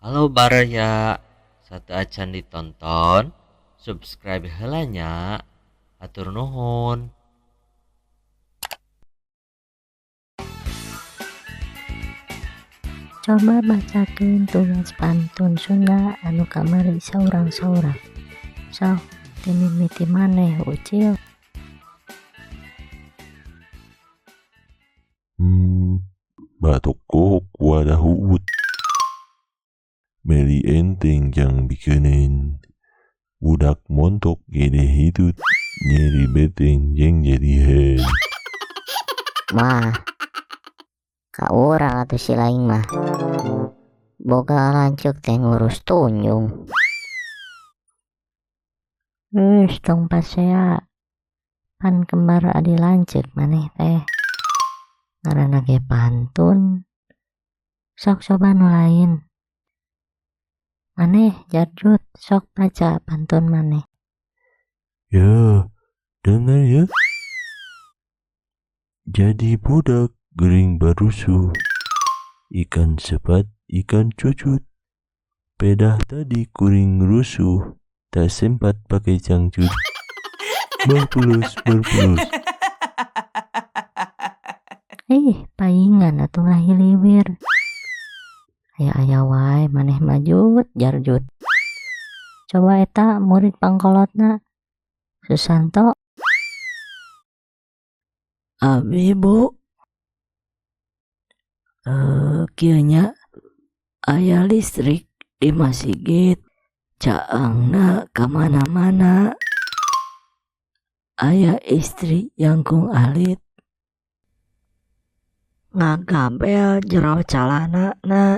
Halo Baraya, satu acan ditonton, subscribe helanya, atur nuhun. Coba bacakeun tugas pantun Sunda anu kamari saurang-saurang. Sok timimiti maneh Ucil. Batuk kok wadah uut. Meli enteng jang bikeun. Budak montok gede hitut. Nyeri beteng jeng jadiheun. Mah, ka urang atuh si laing mah. Boga lanceuk teh ngurus tunjung. Tong pasea. Pan kembar adi lanceuk maneh teh. Ngaranna ge pantun. Sok coba nu lain. Maneh Jarjut sok baca pantun maneh. Ya, dengar ya. Jadi budak gering barusuh. Ikan sepat, ikan cucut. Pedah tadi kuring rusuh. Tak sempat pakai cangcut. Berpulus. Paingan atuh ngahiliwir. Aya wae maneh majut Jarjut. Coba eta murid pangkolotna Susanto. Abi Bu, kieu nya aya listrik di masjid, caangna kamana-mana. Aya istri jangkung alit, ngagabel jero calanana.